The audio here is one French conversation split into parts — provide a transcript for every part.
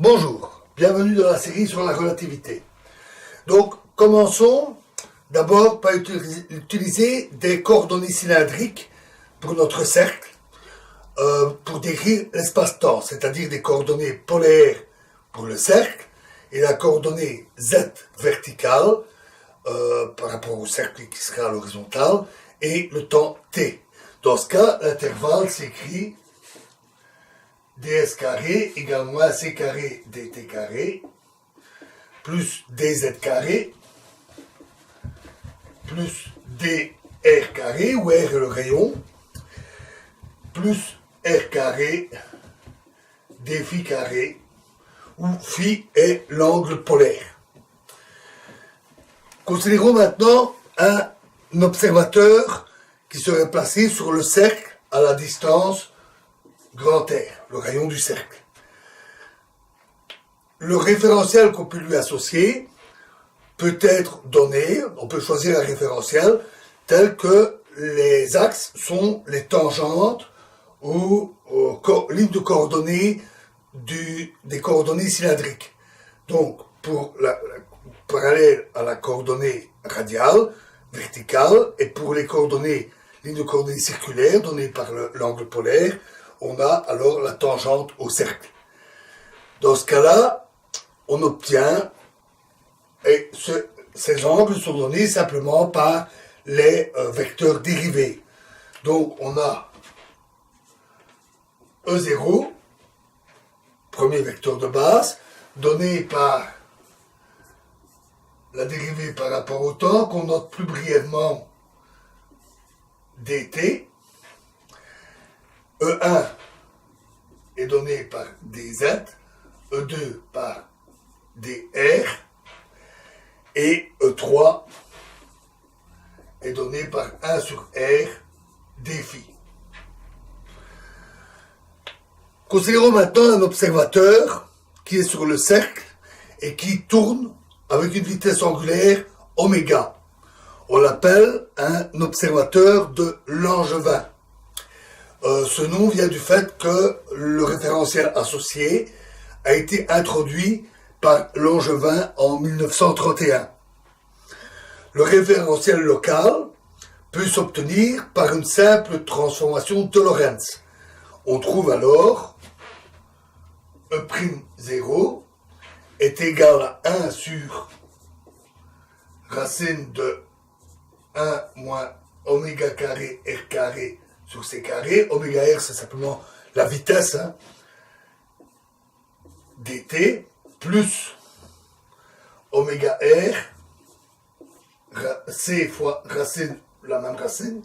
Bonjour, bienvenue dans la série sur la relativité. Donc, commençons d'abord par utiliser des coordonnées cylindriques pour notre cercle, pour décrire l'espace-temps, c'est-à-dire des coordonnées polaires pour le cercle et la coordonnée Z verticale par rapport au cercle qui sera à l'horizontale et le temps T. Dans ce cas, l'intervalle s'écrit ds carré égale moins c carré dt carré plus dz carré plus dr carré, où r est le rayon, plus r carré d phi carré, où phi est l'angle polaire. Considérons maintenant un observateur qui serait placé sur le cercle à la distance grand R, le rayon du cercle. Le référentiel qu'on peut lui associer peut être donné, on peut choisir un référentiel tel que les axes sont les tangentes aux lignes de coordonnées des coordonnées cylindriques. Donc, pour parallèle à la coordonnée radiale, verticale, et pour les lignes de coordonnées circulaires données par l'angle polaire, on a alors la tangente au cercle. Dans ce cas-là, on obtient, et ces angles sont donnés simplement par les vecteurs dérivés. Donc on a E0, premier vecteur de base, donné par la dérivée par rapport au temps, qu'on note plus brièvement dt. E1 est donné par dz, E2 par dr, et E3 est donné par 1 sur r dφ. Considérons maintenant un observateur qui est sur le cercle et qui tourne avec une vitesse angulaire oméga. On l'appelle un observateur de Langevin. Ce nom vient du fait que le référentiel associé a été introduit par Langevin en 1931. Le référentiel local peut s'obtenir par une simple transformation de Lorentz. On trouve alors E'0 est égal à 1 sur racine de 1 moins oméga carré r carré sur c carré. Oméga r, c'est simplement la vitesse, dt, plus oméga r, c fois racine, la même racine,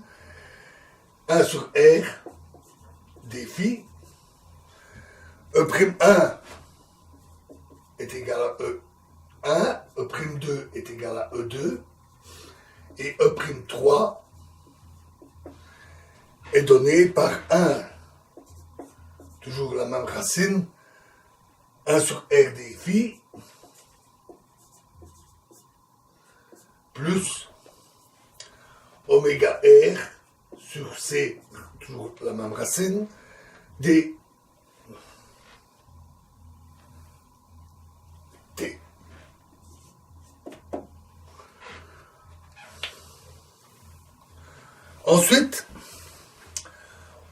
1 sur r, dφ. E'1 est égal à E1, E'2 est égal à E2, et E'3 est donné par 1, toujours la même racine, 1 sur r dφ, plus oméga r sur c, toujours la même racine, d t. Ensuite,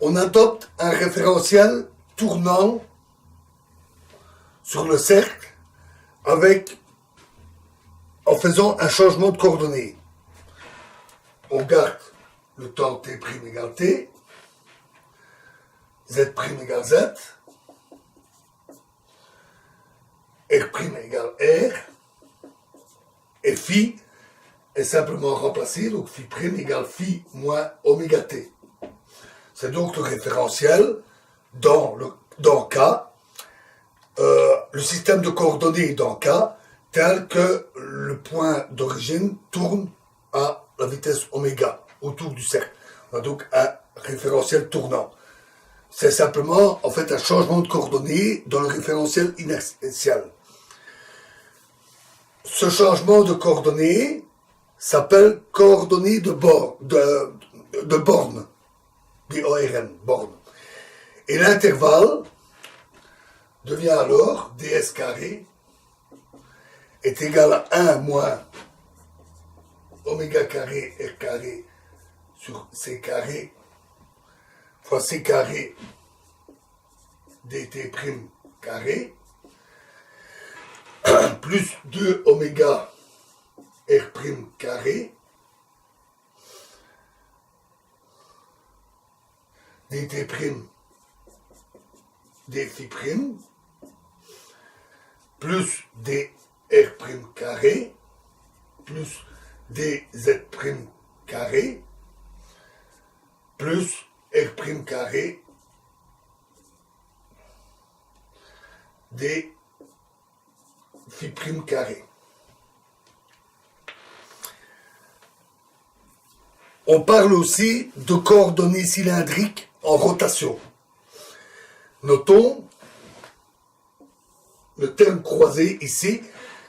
on adopte un référentiel tournant sur le cercle en faisant un changement de coordonnées. On garde le temps t' égale t, z' égale z, r' égale r, et phi est simplement remplacé, donc phi' égale phi moins oméga t. C'est donc le référentiel dans K, le système de coordonnées dans K, tel que le point d'origine tourne à la vitesse oméga autour du cercle. On a donc un référentiel tournant. C'est simplement en fait un changement de coordonnées dans le référentiel inertiel. Ce changement de coordonnées s'appelle coordonnées de borne, B-O-R-N, borne. Et l'intervalle devient alors ds carré est égal à 1 moins oméga carré r carré sur c carré fois c carré dt prime carré plus 2 oméga r prime carré dt prime d phi prime plus dr prime carré plus dz prime carré plus r prime carré d phi prime carré. On parle aussi de coordonnées cylindriques en rotation. Notons le terme croisé ici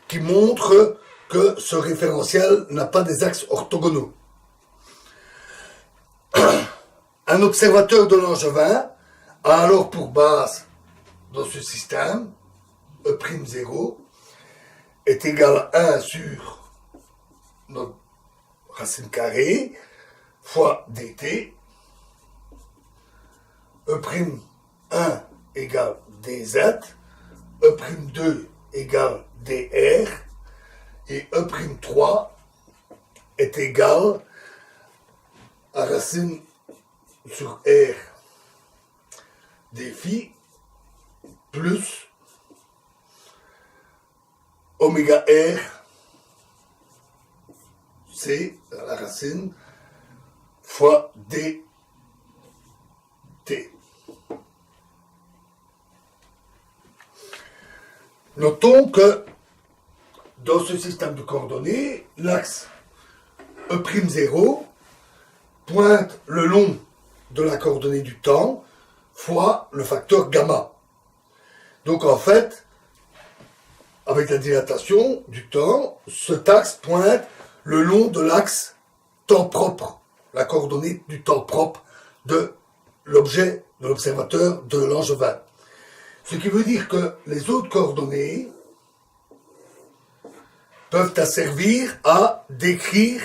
qui montre que ce référentiel n'a pas des axes orthogonaux. Un observateur de Langevin a alors pour base dans ce système E'0 est égal à 1 sur notre racine carrée fois dt, E'1 égale dz, E'2 égale dr, et E'3 est égal à racine sur r des phi plus oméga r c à la racine fois dt. Notons que dans ce système de coordonnées, l'axe E'0 pointe le long de la coordonnée du temps fois le facteur gamma. Donc en fait, avec la dilatation du temps, cet axe pointe le long de l'axe temps propre, la coordonnée du temps propre de l'objet, de l'observateur de Langevin. Ce qui veut dire que les autres coordonnées peuvent servir à décrire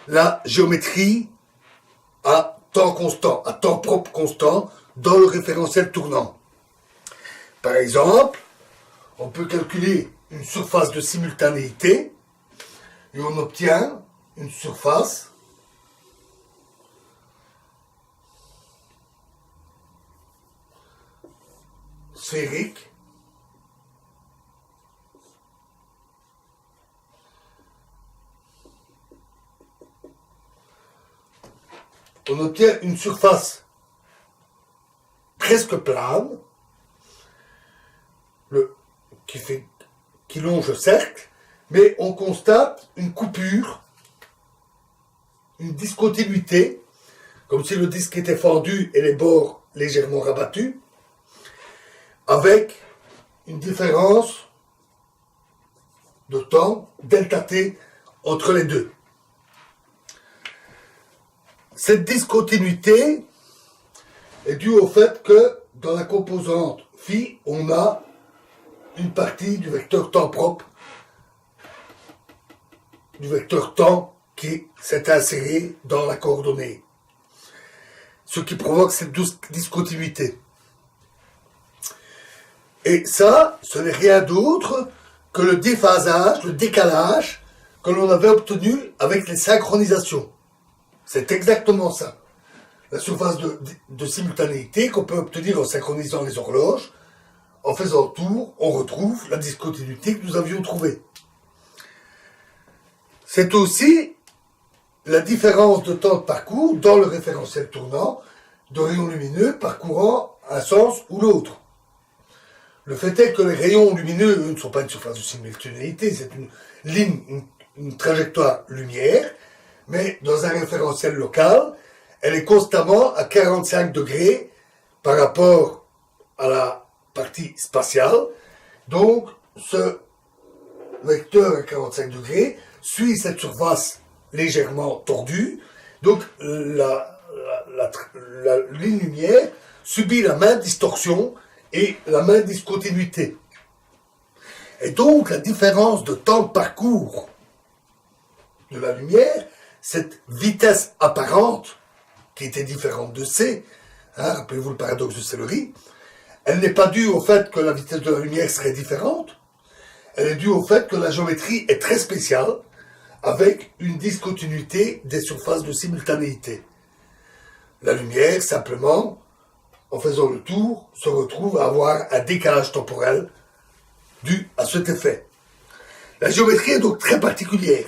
la géométrie à temps constant, à temps propre constant dans le référentiel tournant. Par exemple, on peut calculer une surface de simultanéité et on obtient une surface sphérique on obtient une surface presque plane qui longe le cercle, mais on constate une coupure, une discontinuité, comme si le disque était fendu et les bords légèrement rabattus, avec une différence de temps, delta t, entre les deux. Cette discontinuité est due au fait que dans la composante phi, on a une partie du vecteur temps propre, du vecteur temps qui s'est inséré dans la coordonnée. Ce qui provoque cette discontinuité. Et ça, ce n'est rien d'autre que le déphasage, le décalage que l'on avait obtenu avec les synchronisations. C'est exactement ça. La surface de simultanéité qu'on peut obtenir en synchronisant les horloges. En faisant le tour, on retrouve la discontinuité que nous avions trouvée. C'est aussi la différence de temps de parcours dans le référentiel tournant de rayons lumineux parcourant un sens ou l'autre. Le fait est que les rayons lumineux, eux, ne sont pas une surface de simultanéité, c'est une ligne, une trajectoire lumière, mais dans un référentiel local, elle est constamment à 45 degrés par rapport à la partie spatiale. Donc, ce vecteur à 45 degrés suit cette surface légèrement tordue. Donc, la ligne lumière subit la même distorsion et la même discontinuité. Et donc, la différence de temps de parcours de la lumière, cette vitesse apparente, qui était différente de c, rappelez-vous le paradoxe de Céleri, elle n'est pas due au fait que la vitesse de la lumière serait différente, elle est due au fait que la géométrie est très spéciale, avec une discontinuité des surfaces de simultanéité. La lumière, simplement, en faisant le tour, se retrouve à avoir un décalage temporel dû à cet effet. La géométrie est donc très particulière.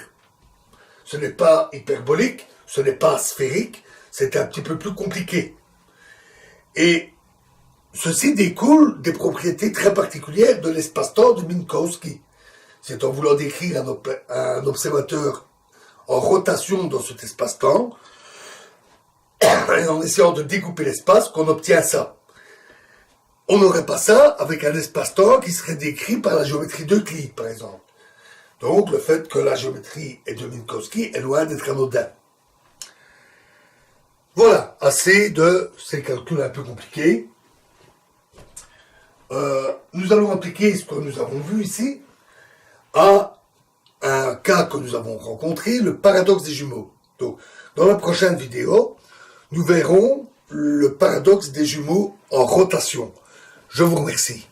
Ce n'est pas hyperbolique, ce n'est pas sphérique, c'est un petit peu plus compliqué. Et ceci découle des propriétés très particulières de l'espace-temps de Minkowski. C'est en voulant décrire un observateur en rotation dans cet espace-temps, et en essayant de découper l'espace, qu'on obtient ça. On n'aurait pas ça avec un espace-temps qui serait décrit par la géométrie d'Euclide, par exemple. Donc, le fait que la géométrie est de Minkowski est loin d'être anodin. Voilà, assez de ces calculs un peu compliqués. Nous allons appliquer ce que nous avons vu ici à un cas que nous avons rencontré, le paradoxe des jumeaux. Donc, dans la prochaine vidéo, nous verrons le paradoxe des jumeaux en rotation. Je vous remercie.